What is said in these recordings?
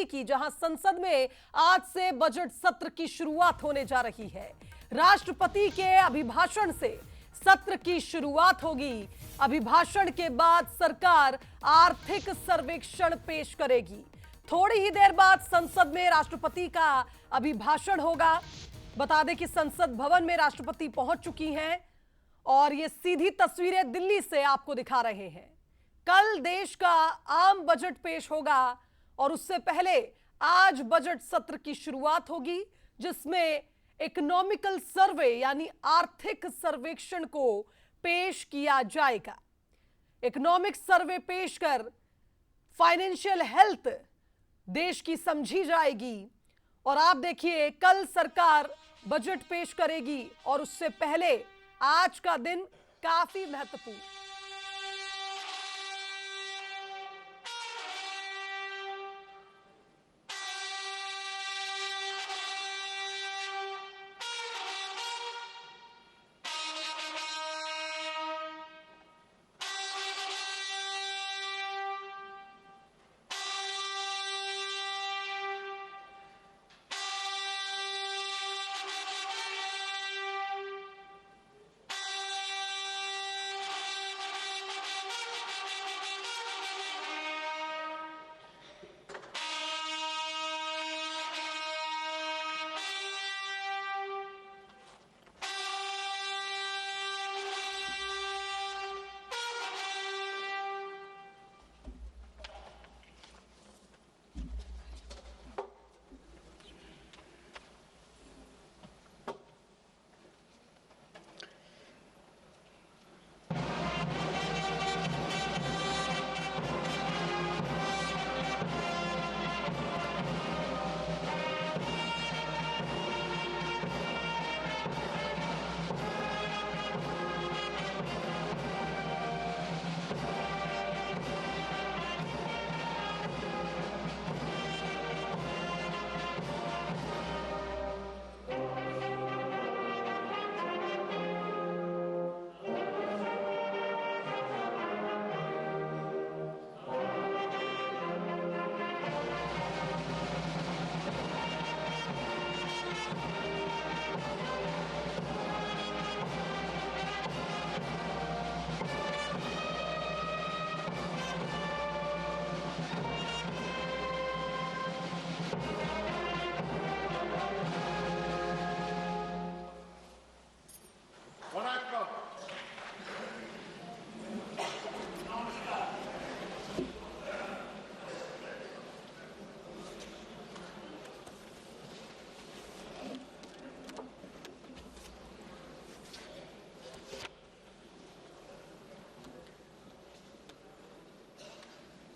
दिल्ली की, जहां संसद में आज से बजट सत्र की शुरुआत होने जा रही है। राष्ट्रपति के अभिभाषण से सत्र की शुरुआत होगी। अभिभाषण के बाद सरकार आर्थिक सर्वेक्षण पेश करेगी। थोड़ी ही देर बाद संसद में राष्ट्रपति का अभिभाषण होगा। बता दें कि संसद भवन में राष्ट्रपति पहुंच चुकी हैं और ये सीधी तस्वीरें दिल्ली से आपको दिखा रहे हैं। कल देश का आम बजट पेश होगा और उससे पहले आज बजट सत्र की शुरुआत होगी, जिसमें इकोनॉमिकल सर्वे यानी आर्थिक सर्वेक्षण को पेश किया जाएगा। इकोनॉमिक सर्वे पेश कर फाइनेंशियल हेल्थ देश की समझी जाएगी। और आप देखिए, कल सरकार बजट पेश करेगी और उससे पहले आज का दिन काफी महत्वपूर्ण।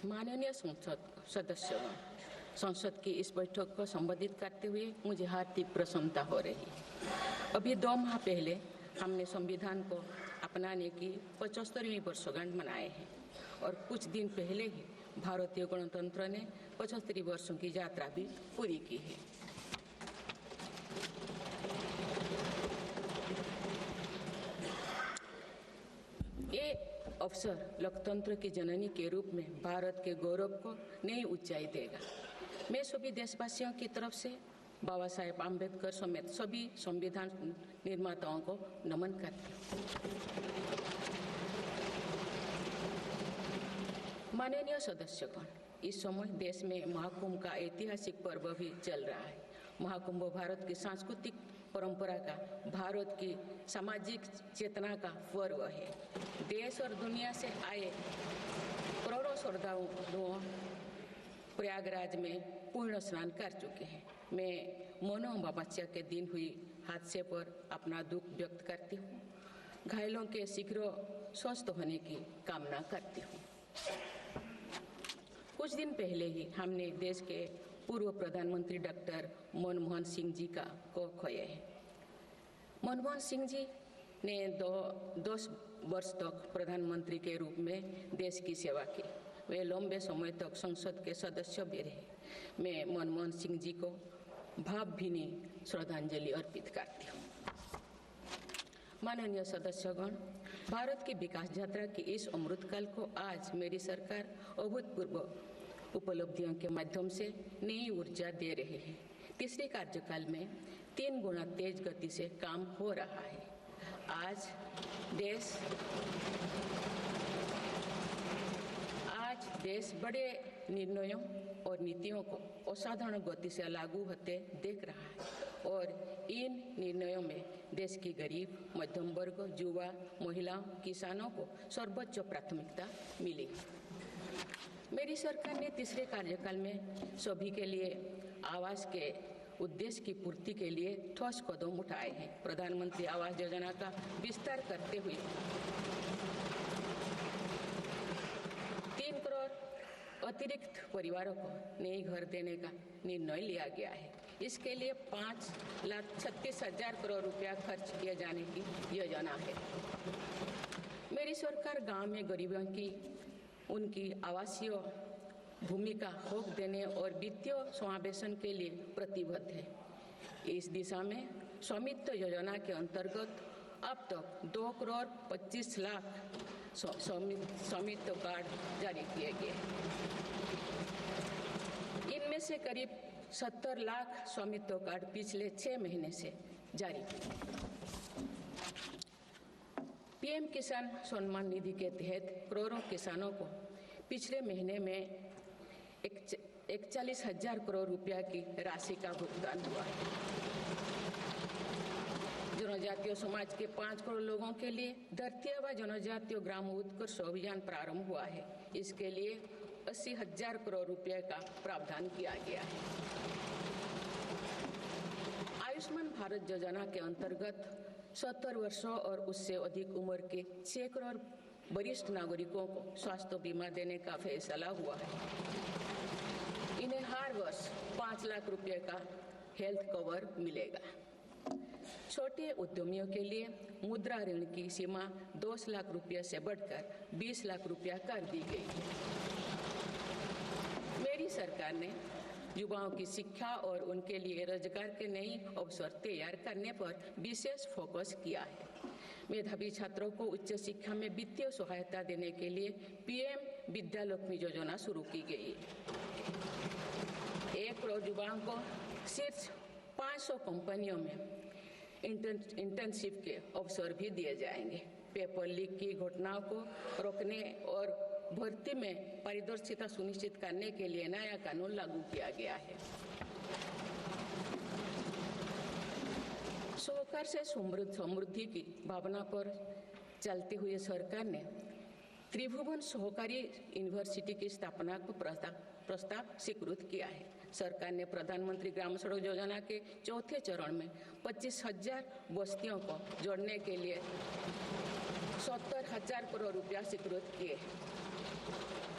माननीय संसद सदस्यों, संसद की इस बैठक को संबोधित करते हुए मुझे हार्दिक प्रसन्नता हो रही है। अभी 2 माह पहले हमने संविधान को अपनाने की 75वीं वर्षगांठ मनाए हैं और कुछ दिन पहले ही भारतीय गणतंत्र ने 75 वर्षों की यात्रा भी पूरी की है। ये अवसर लोकतंत्र की जननी के रूप में भारत के गौरव को नई ऊंचाई देगा। मैं सभी देशवासियों की तरफ से बाबा साहेब आम्बेडकर समेत सभी संविधान निर्माताओं को नमन करती हूँ। माननीय सदस्यगण, इस समय देश में महाकुंभ का ऐतिहासिक पर्व भी चल रहा है। महाकुंभ भारत की सांस्कृतिक परंपरा का, भारत की सामाजिक चेतना का पर्व है। देश और दुनिया से आए करोड़ों श्रद्धालु प्रयागराज में पूर्ण स्नान कर चुके हैं। मैं मोनो अमावस्या के दिन हुई हादसे पर अपना दुख व्यक्त करती हूँ। घायलों के शीघ्र स्वस्थ होने की कामना करती हूँ। कुछ दिन पहले ही हमने देश के पूर्व प्रधानमंत्री डॉक्टर मनमोहन सिंह जी को खोए हैं। मनमोहन सिंह जी ने 10 वर्ष तक प्रधानमंत्री के रूप में देश की सेवा की। वे लंबे समय तक संसद के सदस्य भी रहे। मैं मनमोहन सिंह जी को भावभीनी श्रद्धांजलि अर्पित करती हूँ। माननीय सदस्यगण, भारत की विकास यात्रा की इस अमृतकाल को आज मेरी सरकार अभूतपूर्व उपलब्धियों के माध्यम से नई ऊर्जा दे रहे हैं। तीसरे कार्यकाल में 3 गुना तेज गति से काम हो रहा है। आज देश बड़े निर्णयों और नीतियों को असाधारण गति से लागू होते देख रहा है और इन निर्णयों में देश की गरीब, मध्यम वर्ग, युवा, महिलाओं, किसानों को सर्वोच्च प्राथमिकता मिली। मेरी सरकार ने तीसरे कार्यकाल में सभी के लिए आवास के उद्देश्य की पूर्ति के लिए ठोस कदम उठाए हैं। प्रधानमंत्री आवास योजना का विस्तार करते हुए 3 करोड़ अतिरिक्त परिवारों को नए घर देने का निर्णय लिया गया है। इसके लिए 5,36,000 करोड़ रुपया खर्च किए जाने की योजना है। मेरी सरकार गांव में गरीबों की उनकी आवासीय भूमिका हक देने और वित्तीय समावेशन के लिए प्रतिबद्ध है। इस दिशा में स्वामित्व योजना के अंतर्गत अब तक 2 करोड़ 25 लाख स्वामित्व कार्ड जारी किए गए। इनमें से करीब 70 लाख स्वामित्व कार्ड पिछले 6 महीने से जारी किए। पीएम किसान सम्मान निधि के तहत करोड़ों किसानों को पिछले महीने में 41,000 करोड़ रुपया की राशि का भुगतान हुआ है। जनजातीय समाज के 5 करोड़ लोगों के लिए धरती व जनजातीय ग्राम उत्कर्ष अभियान प्रारंभ हुआ है। इसके लिए 80,000 करोड़ रुपये का प्रावधान किया गया है। आयुष्मान भारत योजना के अंतर्गत 70 वर्षों और उससे अधिक उम्र के 6 करोड़ वरिष्ठ नागरिकों को स्वास्थ्य बीमा देने का फैसला हुआ है। इन्हें हर वर्ष 5 लाख रुपए का हेल्थ कवर मिलेगा। छोटे उद्यमियों के लिए मुद्रा ऋण की सीमा 10 लाख रुपये से बढ़कर 20 लाख रुपया कर दी गई है। मेरी सरकार ने युवाओं की शिक्षा और उनके लिए रोजगार के नए अवसर तैयार करने पर विशेष फोकस किया है। मेधावी छात्रों को उच्च शिक्षा में वित्तीय सहायता देने के लिए पीएम विद्यालक्ष्मी योजना शुरू की गई है। 1 करोड़ युवाओं को शीर्ष 500 कंपनियों में इंटर्नशिप के अवसर भी दिए जाएंगे। पेपर लीक की घटनाओं को रोकने और भर्ती में पारदर्शिता सुनिश्चित करने के लिए नया कानून लागू किया गया है। सहकार से समृद्धि की भावना पर चलते हुए सरकार ने त्रिभुवन सहकारी यूनिवर्सिटी की स्थापना को प्रस्ताव स्वीकृत किया है। सरकार ने प्रधानमंत्री ग्राम सड़क योजना के चौथे चरण में 25,000 बस्तियों को जोड़ने के लिए 70,000 करोड़ रुपया स्वीकृत किए।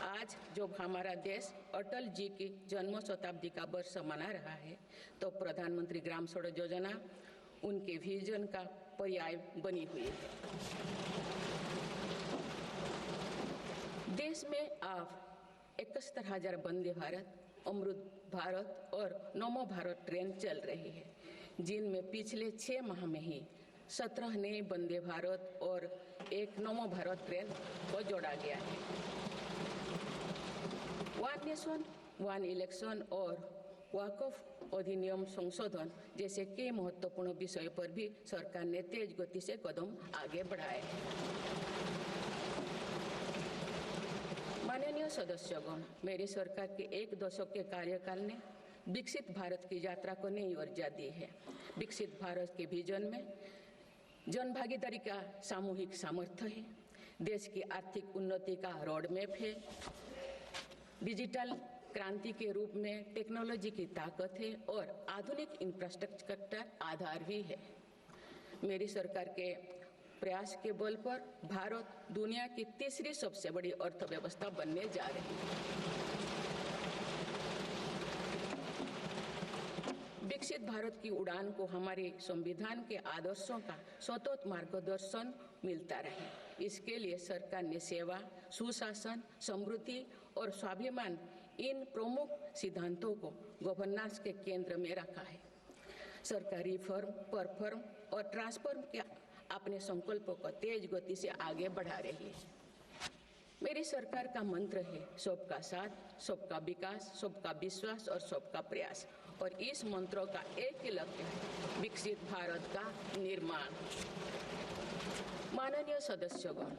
आज जब हमारा देश अटल जी की जन्म शताब्दी का वर्ष मना रहा है, तो प्रधानमंत्री ग्राम सड़क योजना उनके विजन का पर्याय बनी हुई है। देश में अब 71,000 वंदे भारत, अमृत भारत और नमो भारत ट्रेन चल रही है, जिनमें पिछले 6 माह में ही 17 नए वंदे भारत और 1 नमो भारत ट्रेन को जोड़ा गया है। वन नेशन वन इलेक्शन और वक्फ अधिनियम संशोधन जैसे कई महत्वपूर्ण विषयों पर भी सरकार ने तेज गति से कदम आगे बढ़ाए हैं। माननीय सदस्यगण, मेरी सरकार के 1 दशक के कार्यकाल ने विकसित भारत की यात्रा को नई ऊर्जा दी है। विकसित भारत के विजन में जन भागीदारी का सामूहिक सामर्थ्य है, देश की आर्थिक उन्नति का रोड मैप है, डिजिटल क्रांति के रूप में टेक्नोलॉजी की ताकत है और आधुनिक इंफ्रास्ट्रक्चर का आधार भी है। मेरी सरकार के प्रयास के बल पर भारत दुनिया की तीसरी सबसे बड़ी अर्थव्यवस्था बनने जा रही है। विकसित भारत की उड़ान को हमारे संविधान के आदर्शों का सतत मार्गदर्शन मिलता रहे, इसके लिए सरकार ने सेवा, सुशासन, समृद्धि और स्वाभिमान इन प्रमुख सिद्धांतों को गवर्नेंस के केंद्र में रखा है। सरकारी फर्म, परफर्म और ट्रांसफर्म के अपने संकल्पों को तेज गति से आगे बढ़ा रही है। मेरी सरकार का मंत्र है सबका साथ, सबका विकास, सबका विश्वास और सबका प्रयास। और इस मंत्रों का एक ही लक्ष्य है, विकसित भारत का निर्माण। माननीय सदस्यगण,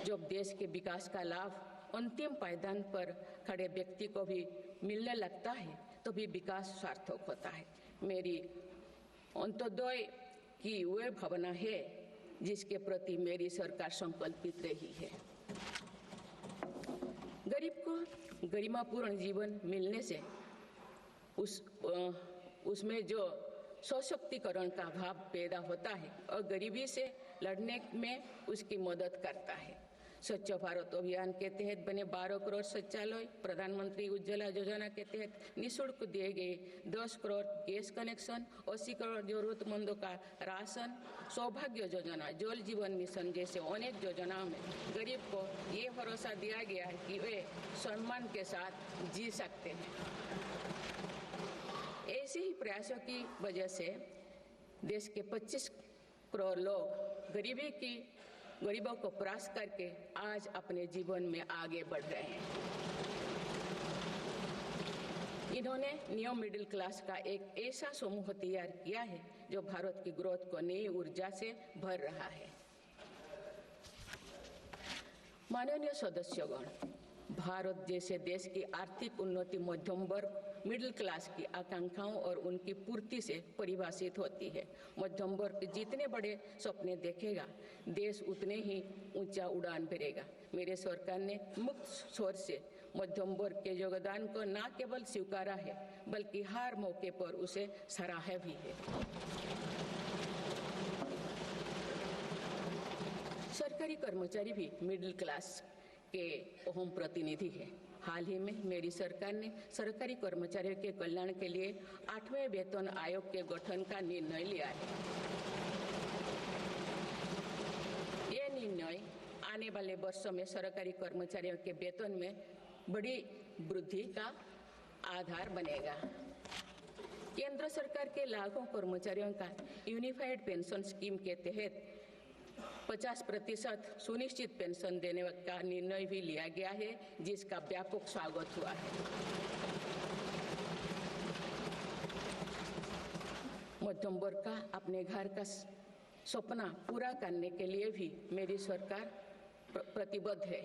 जब देश के विकास का लाभ अंतिम पायदान पर खड़े व्यक्ति को भी मिलने लगता है तो भी विकास सार्थक होता है। मेरी अंत्योदय की वह भावना है जिसके प्रति मेरी सरकार संकल्पित रही है। गरीब को गरिमापूर्ण जीवन मिलने से उसमें जो सशक्तिकरण का भाव पैदा होता है और गरीबी से लड़ने में उसकी मदद करता है। स्वच्छ भारत अभियान के तहत बने 12 करोड़ शौचालय, प्रधानमंत्री उज्ज्वला योजना के तहत निःशुल्क दिए गए 10 करोड़ गैस कनेक्शन, 80 करोड़ जरूरतमंदों का राशन, सौभाग्य योजना, जल जीवन मिशन जैसे अनेक योजनाओं में गरीब को ये भरोसा दिया गया है कि वे सम्मान के साथ जी सकते हैं। ऐसे ही प्रयासों की वजह से देश के 25 करोड़ लोग गरीबों को परास्त करके आज अपने जीवन में आगे बढ़ रहे हैं। इन्होंने न्यू मिडिल क्लास का एक ऐसा समूह तैयार किया है जो भारत की ग्रोथ को नई ऊर्जा से भर रहा है। माननीय सदस्यगण, भारत जैसे देश की आर्थिक उन्नति मध्यम वर्ग मिडिल क्लास की आकांक्षाओं और उनकी पूर्ति से परिभाषित होती है। मध्यम वर्ग जितने बड़े सपने देखेगा, देश उतने ही ऊंचा उड़ान भरेगा। मेरे सरकार ने मुक्त स्वर से मध्यम वर्ग के योगदान को न केवल स्वीकारा है बल्कि हर मौके पर उसे सराहा भी है। सरकारी कर्मचारी भी मिडिल क्लास के अहम प्रतिनिधि है। हाल ही में मेरी सरकार ने सरकारी कर्मचारियों के कल्याण के लिए 8वें वेतन आयोग के गठन का निर्णय लिया है। ये निर्णय आने वाले वर्षों में सरकारी कर्मचारियों के वेतन में बड़ी वृद्धि का आधार बनेगा। केंद्र सरकार के लाखों कर्मचारियों का यूनिफाइड पेंशन स्कीम के तहत 50% सुनिश्चित पेंशन देने का निर्णय भी लिया गया है, जिसका व्यापक स्वागत हुआ है। मध्यम वर्ग का अपने घर का सपना पूरा करने के लिए भी मेरी सरकार प्रतिबद्ध है।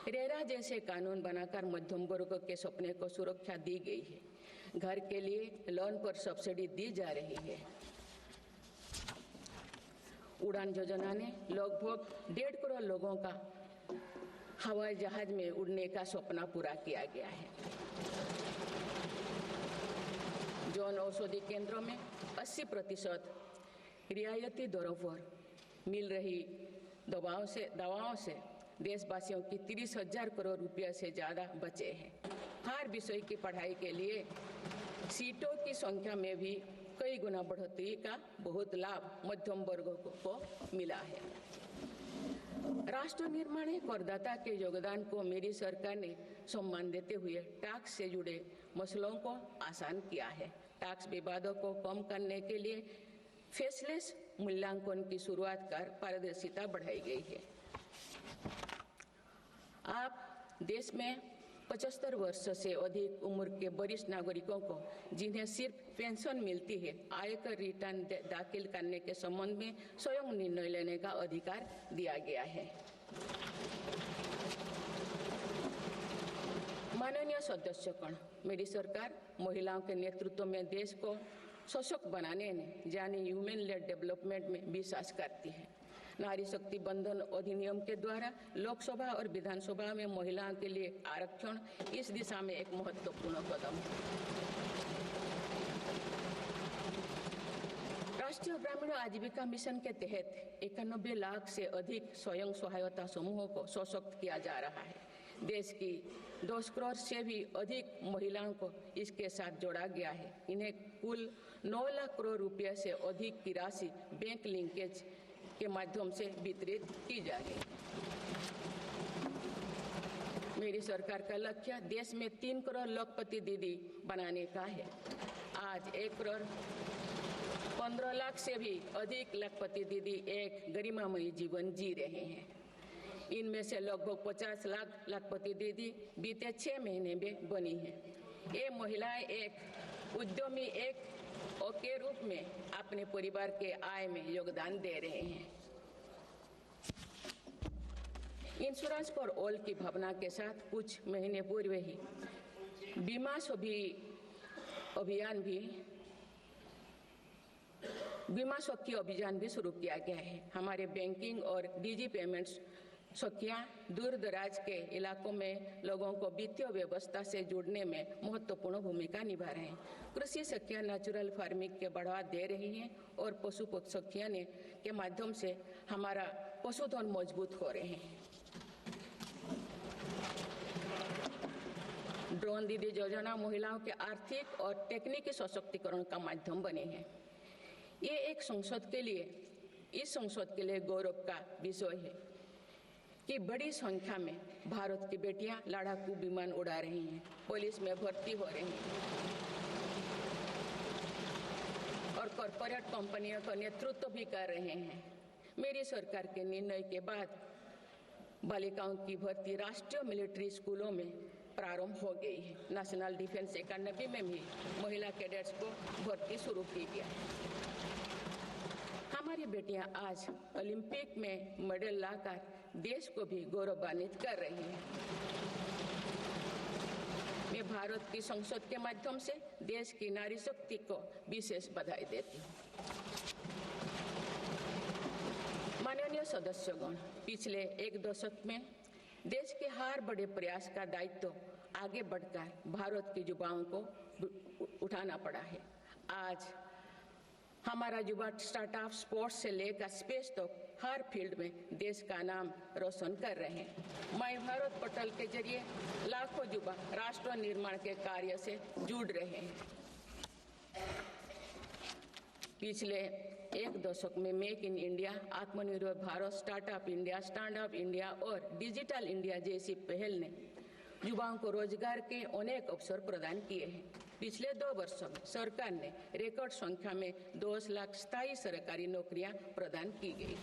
रेरा जैसे कानून बनाकर मध्यम वर्ग के सपने को सुरक्षा दी गई है। घर के लिए लोन पर सब्सिडी दी जा रही है। उड़ान योजना ने लगभग 1.5 करोड़ लोगों का हवाई जहाज में उड़ने का सपना पूरा किया गया है। जन औषधि केंद्रों में 80% रियायती दरों पर मिल रही दवाओं से देशवासियों की 30,000 करोड़ रुपये से ज़्यादा बचे हैं। हर विषय की पढ़ाई के लिए सीटों की संख्या में भी कई गुना बढ़ोतरी का बहुत लाभ मध्यम वर्ग को मिला है। राष्ट्र निर्माण में करदाता के योगदान को मेरी सरकार ने सम्मान देते हुए टैक्स से जुड़े मसलों को आसान किया है। टैक्स विवादों को कम करने के लिए फेसलेस मूल्यांकन की शुरुआत कर पारदर्शिता बढ़ाई गई है। आप देश में 75 वर्ष से अधिक उम्र के वरिष्ठ नागरिकों को जिन्हें सिर्फ पेंशन मिलती है, आयकर रिटर्न दाखिल करने के संबंध में स्वयं निर्णय लेने का अधिकार दिया गया है। माननीय सदस्यगण, मेरी सरकार महिलाओं के नेतृत्व में देश को सशक्त बनाने में यानी ह्यूमन लेड डेवलपमेंट में विश्वास करती है। नारी शक्ति बंधन अधिनियम के द्वारा लोकसभा और विधानसभा में महिलाओं के लिए आरक्षण इस दिशा में एक महत्वपूर्ण कदम है। राष्ट्रीय ग्रामीण आजीविका मिशन के तहत 91 लाख से अधिक स्वयं सहायता समूहों को सशक्त किया जा रहा है। देश की 10 करोड़ से भी अधिक महिलाओं को इसके साथ जोड़ा गया है। इन्हें कुल 9 लाख करोड़ रुपये से अधिक की राशि बैंक लिंकेज के माध्यम से वितरित की जाएगी। मेरी सरकार का लक्ष्य देश में 3 करोड़ लखपति दीदी बनाने का है। आज 1 करोड़ 15 लाख से भी अधिक लखपति दीदी एक गरिमामयी जीवन जी रहे हैं। इनमें से लगभग 50 लाख लाखपति दीदी बीते 6 महीने में बनी है। ये महिलाएं एक उद्यमी एक के रूप में अपने परिवार के आय में योगदान दे रहे हैं। इंश्योरेंस फॉर ऑल की भावना के साथ कुछ महीने पूर्व ही बीमा सखी अभियान भी शुरू किया गया है। हमारे बैंकिंग और डिजी पेमेंट्स सखियां दूर दराज के इलाकों में लोगों को वित्तीय व्यवस्था से जुड़ने में महत्वपूर्ण भूमिका निभा रहे हैं। कृषि सखियां नेचुरल फार्मिंग के बढ़ावा दे रही हैं और पशु सखियां के माध्यम से हमारा पशुधन मजबूत हो रहे हैं। ड्रोन दीदी योजना महिलाओं के आर्थिक और तकनीकी सशक्तिकरण का माध्यम बने हैं। ये इस संसद के लिए गौरव का विषय है कि बड़ी संख्या में भारत की बेटियां लड़ाकू विमान उड़ा रही हैं, पुलिस में भर्ती हो रही हैं और कॉरपोरेट कंपनियों का नेतृत्व भी कर रहे हैं। मेरी सरकार के निर्णय के बाद बालिकाओं की भर्ती राष्ट्रीय मिलिट्री स्कूलों में प्रारंभ हो गई है। नेशनल डिफेंस एकेडमी में भी महिला कैडेट्स को भर्ती शुरू की गई है। हमारी बेटियां आज ओलंपिक में मेडल लाकर देश को भी गौरवान्वित कर रही हैं। मैं भारत की संसद के माध्यम से देश की नारी शक्ति को विशेष बधाई देती हूँ। माननीय सदस्यगण, पिछले एक दशक में देश के हर बड़े प्रयास का दायित्व आगे बढ़कर भारत के युवाओं को उठाना पड़ा है। आज हमारा युवा स्टार्टअप स्पोर्ट्स से लेकर स्पेस तक हर फील्ड में देश का नाम रोशन कर रहे हैं। माय भारत पोर्टल के जरिए लाखों युवा राष्ट्र निर्माण के कार्य से जुड़ रहे हैं। पिछले एक दशक में मेक इन इंडिया, आत्मनिर्भर Bharat, startup India, stand up India और डिजिटल इंडिया जैसी पहल ने युवाओं को रोजगार के अनेक अवसर प्रदान किए हैं। पिछले 2 वर्षों में सरकार ने रिकॉर्ड संख्या में 2 लाख स्थायी सरकारी नौकरियां प्रदान की गई।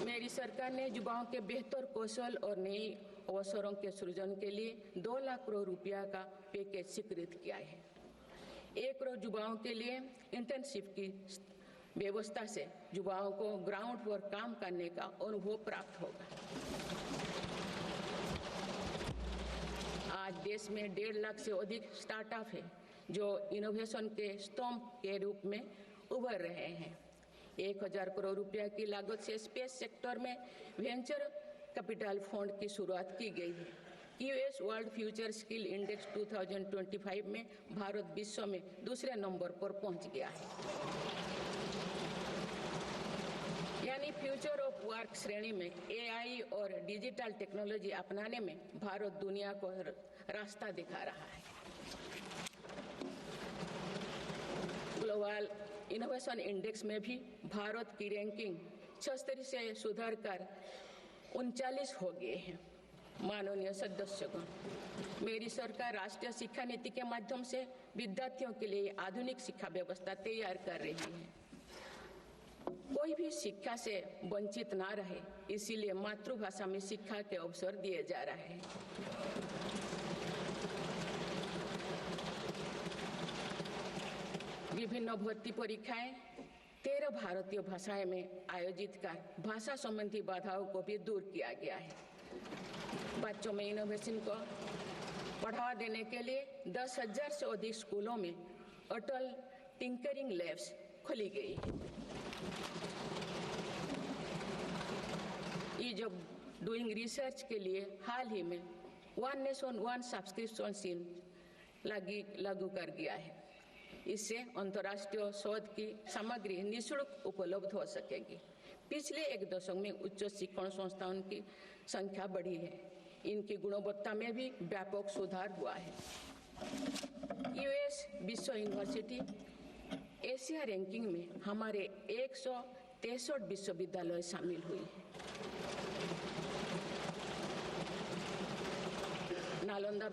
मेरी सरकार ने युवाओं के बेहतर कौशल और नए अवसरों के सृजन के लिए 2 लाख करोड़ रुपया का पैकेज स्वीकृत किया है। 1 करोड़ युवाओं के लिए इंटर्नशिप की व्यवस्था से युवाओं को ग्राउंड पर काम करने का अनुभव प्राप्त होगा। आज देश में 1.5 लाख से अधिक स्टार्टअप है जो इनोवेशन के स्तंभ के रूप में उभर रहे हैं। 1000 करोड़ रुपया की लागत से स्पेस सेक्टर में वेंचर कैपिटल फंड की शुरुआत की गई है। US world future skill index 2025 में भारत विश्व में दूसरे नंबर पर पहुंच गया है। यानी फ्यूचर ऑफ वर्क श्रेणी में एआई और डिजिटल टेक्नोलॉजी अपनाने में भारत दुनिया को रास्ता दिखा रहा है। ग्लोबल इनोवेशन इंडेक्स में भी भारत की रैंकिंग 76 से सुधरकर 39 हो गए हैं। माननीय सदस्यगण, मेरी सरकार राष्ट्रीय शिक्षा नीति के माध्यम से विद्यार्थियों के लिए आधुनिक शिक्षा व्यवस्था तैयार कर रही है। कोई भी शिक्षा से वंचित ना रहे, इसीलिए मातृभाषा में शिक्षा के अवसर दिए जा रहे हैं। विभिन्न भर्ती परीक्षाएं 13 भारतीय भाषाएं में आयोजित कर भाषा संबंधी बाधाओं को भी दूर किया गया है। बच्चों में इनोवेशन को बढ़ावा देने के लिए 10,000 से अधिक स्कूलों में अटल टिंकरिंग लैब्स खोली गई है। ईज ऑफ डूइंग रिसर्च के लिए हाल ही में 1 नेशन 1 सब्सक्रिप्शन स्कीम लागू कर दिया है। इससे अंतर्राष्ट्रीय शोध की सामग्री निःशुल्क उपलब्ध हो सकेगी। पिछले एक दशक में उच्च शिक्षण संस्थाओं की संख्या बढ़ी है। इनकी गुणवत्ता में भी व्यापक सुधार हुआ है। यूएस विश्व यूनिवर्सिटी एशिया रैंकिंग में हमारे 163 विश्वविद्यालय शामिल हुई है। नालंदा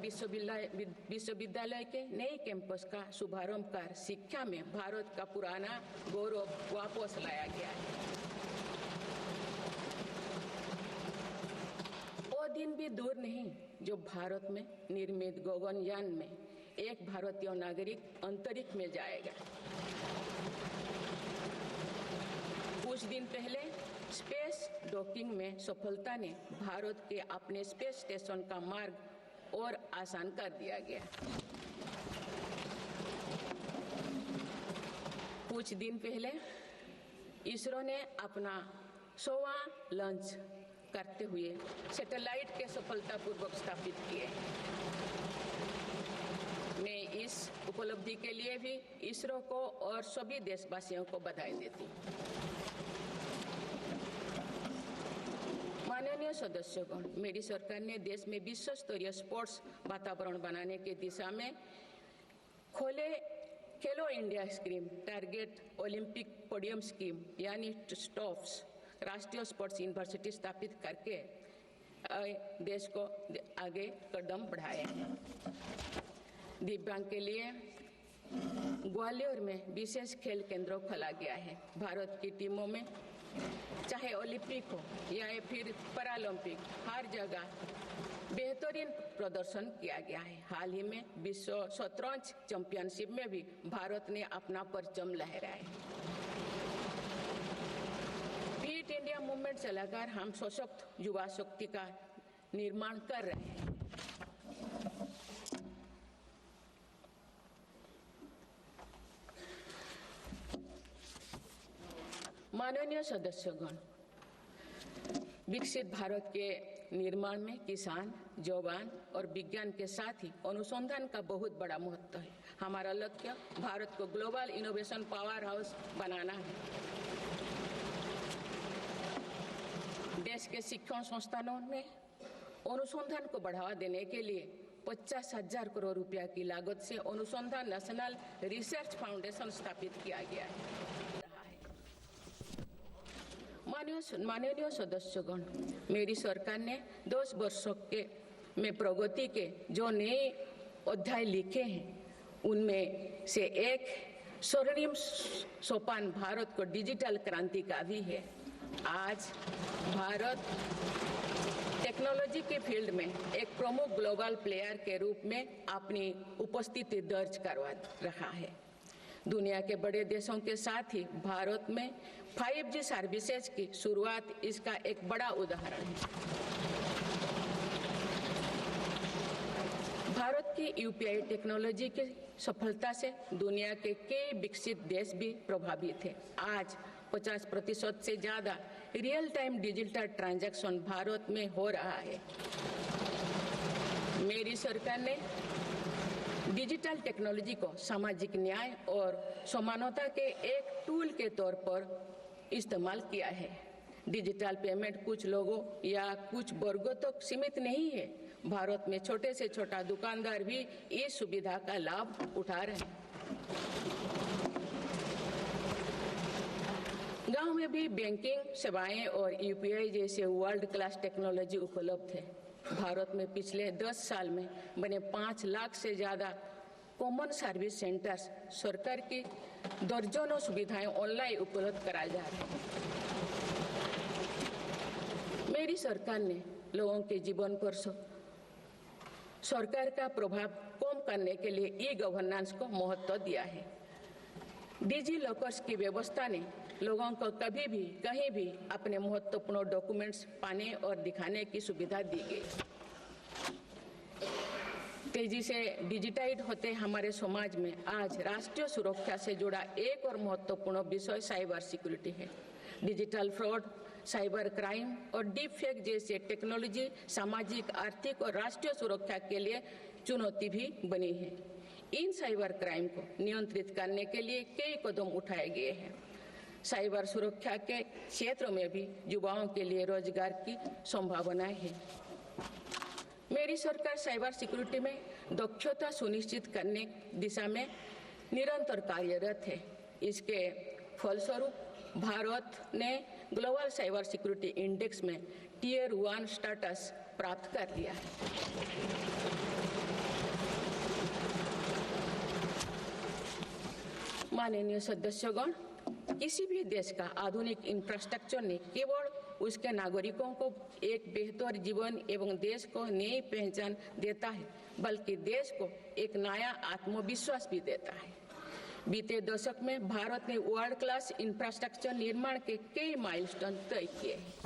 विश्वविद्यालय के नए कैंपस का शुभारंभ कर शिक्षा में भारत का पुराना गौरव वापस लाया गया है। दिन भी दूर नहीं जो भारत में निर्मित गगनयान में एक भारतीय नागरिक अंतरिक्ष में जाएगा। कुछ दिन पहले स्पेस डॉकिंग में सफलता ने भारत के अपने स्पेस स्टेशन का मार्ग और आसान कर दिया गया। कुछ दिन पहले इसरो ने अपना 100वां लॉन्च करते हुए सैटेलाइट के सफलतापूर्वक स्थापित किए। मैं इस उपलब्धि के लिए भी इसरो को और सभी देशवासियों को बधाई देती हूँ। माननीय सदस्यगण, मेरी सरकार ने देश में विश्व स्तरीय स्पोर्ट्स वातावरण बनाने की दिशा में खोले खेलो India scheme, target Olympic podium scheme यानी स्टॉप्स राष्ट्रीय स्पोर्ट्स यूनिवर्सिटी स्थापित करके देश को आगे कदम बढ़ाए हैं। दिव्यांग के लिए ग्वालियर में विशेष खेल केंद्र खोला गया है। भारत की टीमों में चाहे ओलंपिक हो या फिर पैरालंपिक, हर जगह बेहतरीन प्रदर्शन किया गया है। हाल ही में विश्व शतरंज चैंपियनशिप में भी भारत ने अपना परचम लहराया। फिट इंडिया मूवमेंट चलाकर हम सशक्त युवा शक्ति का निर्माण कर रहे हैं। माननीय सदस्यगण, विकसित भारत के निर्माण में किसान, जवान और विज्ञान के साथ ही अनुसंधान का बहुत बड़ा महत्व है। हमारा लक्ष्य भारत को ग्लोबल इनोवेशन पावर हाउस बनाना है। देश के शिक्षण संस्थानों में अनुसंधान को बढ़ावा देने के लिए 50,000 करोड़ रुपया की लागत से अनुसंधान नेशनल रिसर्च फाउंडेशन स्थापित किया गया है। माननीय सदस्यगण, मेरी सरकार ने 10 वर्षों में प्रगति के जो नए अध्याय लिखे हैं, उनमें से एक स्वर्णिम सोपान भारत को डिजिटल क्रांति का भी है। आज भारत टेक्नोलॉजी के फील्ड में एक प्रमुख ग्लोबल प्लेयर के रूप में अपनी उपस्थिति दर्ज करवा रहा है। दुनिया के बड़े देशों के साथ ही भारत में 5G सर्विसेज की शुरुआत इसका एक बड़ा उदाहरण है। भारत की UPI टेक्नोलॉजी की सफलता से दुनिया के कई विकसित देश भी प्रभावित हैं। आज 50% से ज्यादा real time digital transaction Bharat में हो रहा है। मेरी सरकार ने डिजिटल टेक्नोलॉजी को सामाजिक न्याय और समानता के एक टूल के तौर पर इस्तेमाल किया है। डिजिटल पेमेंट कुछ लोगों या कुछ वर्गों तक सीमित नहीं है। भारत में छोटे से छोटा दुकानदार भी इस सुविधा का लाभ उठा रहे हैं। गांव में भी बैंकिंग सेवाएं और UPI जैसे वर्ल्ड क्लास टेक्नोलॉजी उपलब्ध है। भारत में पिछले 10 साल में बने 5 लाख से ज्यादा कॉमन सर्विस सेंटर्स सरकार की दर्जनों सुविधाएं ऑनलाइन उपलब्ध कराई जा रही हैं। मेरी सरकार ने लोगों के जीवन पर सरकार का प्रभाव कम करने के लिए ई-गवर्नेंस को महत्व दिया है। डिजी लॉकर्स की व्यवस्था ने लोगों को कभी भी कहीं भी अपने महत्वपूर्ण डॉक्यूमेंट्स पाने और दिखाने की सुविधा दी गई। तेजी से डिजिटाइज होते हमारे समाज में आज राष्ट्रीय सुरक्षा से जुड़ा एक और महत्वपूर्ण विषय साइबर सिक्योरिटी है। डिजिटल फ्रॉड, साइबर क्राइम और डीप फेक जैसे टेक्नोलॉजी सामाजिक, आर्थिक और राष्ट्रीय सुरक्षा के लिए चुनौती भी बनी है। इन साइबर क्राइम को नियंत्रित करने के लिए कई कदम उठाए गए हैं। साइबर सुरक्षा के क्षेत्र में भी युवाओं के लिए रोजगार की संभावनाएं हैं। मेरी सरकार साइबर सिक्योरिटी में दक्षता सुनिश्चित करने दिशा में निरंतर कार्यरत है। इसके फलस्वरूप भारत ने ग्लोबल साइबर सिक्योरिटी इंडेक्स में Tier 1 स्टेटस प्राप्त कर लिया है। माननीय सदस्यगण, किसी भी देश का आधुनिक इंफ्रास्ट्रक्चर ने केवल उसके नागरिकों को एक बेहतर जीवन एवं देश को नई पहचान देता है, बल्कि देश को एक नया आत्मविश्वास भी देता है। बीते दशक में भारत ने वर्ल्ड क्लास इंफ्रास्ट्रक्चर निर्माण के कई माइलस्टोन तय किए हैं।